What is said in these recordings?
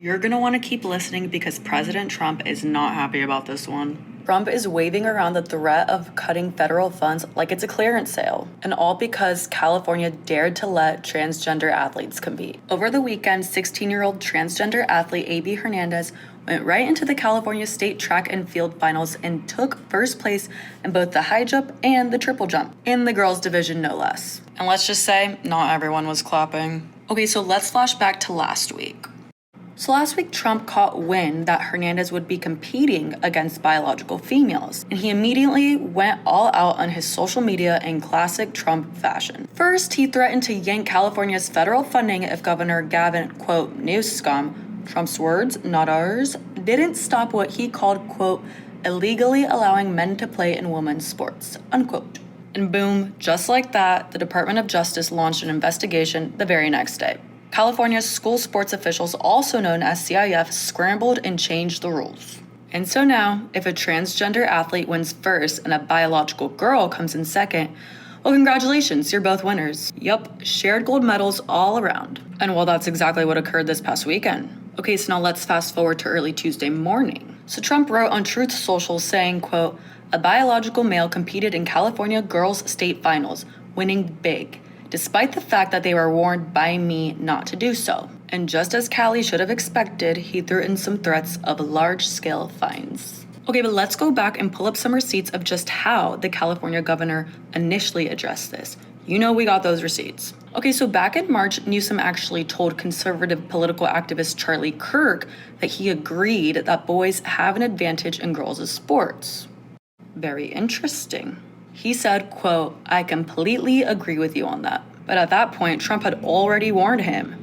You're gonna want to keep listening because President Trump is not happy about this one. Trump is waving around the threat of cutting federal funds like it's a clearance sale, and all because California dared to let transgender athletes compete. Over the weekend, 16-year-old transgender athlete A.B. Hernandez went right into the California State Track and Field Finals and took first place in both the high jump and the triple jump, in the girls' division no less. And let's just say, not everyone was clapping. Okay, so let's flash back to last week. So last week, Trump caught wind that Hernandez would be competing against biological females, and he immediately went all out on his social media in classic Trump fashion. First, he threatened to yank California's federal funding if Governor Gavin, quote, Newsom, Trump's words, not ours, didn't stop what he called, quote, illegally allowing men to play in women's sports, unquote. And boom, just like that, the Department of Justice launched an investigation the very next day. California's school sports officials, also known as CIF, scrambled and changed the rules. And so now, if a transgender athlete wins first and a biological girl comes in second, well, congratulations, you're both winners. Yup, shared gold medals all around. And well, that's exactly what occurred this past weekend. Okay, so now let's fast forward to early Tuesday morning. So Trump wrote on Truth Social saying, quote, a biological male competed in California girls' state finals, winning big, despite the fact that they were warned by me not to do so. And just as Cali should have expected, he threw in some threats of large-scale fines. Okay, but let's go back and pull up some receipts of just how the California governor initially addressed this. You know we got those receipts. Okay, so back in March, Newsom actually told conservative political activist Charlie Kirk that he agreed that boys have an advantage in girls' sports. Very interesting. He said, quote, I completely agree with you on that. But at that point, Trump had already warned him,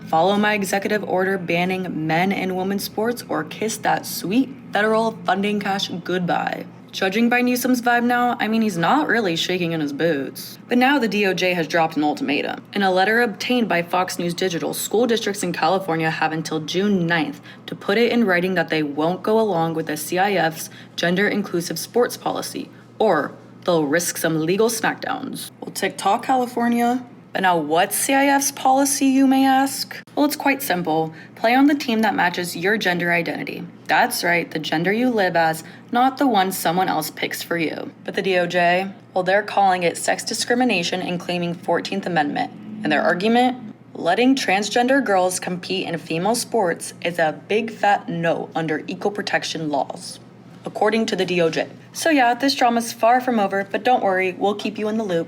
follow my executive order banning men and women's sports or kiss that sweet federal funding cash goodbye. Judging by Newsom's vibe now, I mean, he's not really shaking in his boots. But now the DOJ has dropped an ultimatum. In a letter obtained by Fox News Digital, school districts in California have until June 9th to put it in writing that they won't go along with the CIF's gender-inclusive sports policy, or they'll risk some legal smackdowns. Well, TikTok, California. But now what's CIF's policy, you may ask? Well, it's quite simple. Play on the team that matches your gender identity. That's right, the gender you live as, not the one someone else picks for you. But the DOJ, well, they're calling it sex discrimination and claiming 14th Amendment. And their argument? Letting transgender girls compete in female sports is a big fat no under equal protection laws, according to the DOJ. So yeah, this drama's far from over, but don't worry, we'll keep you in the loop.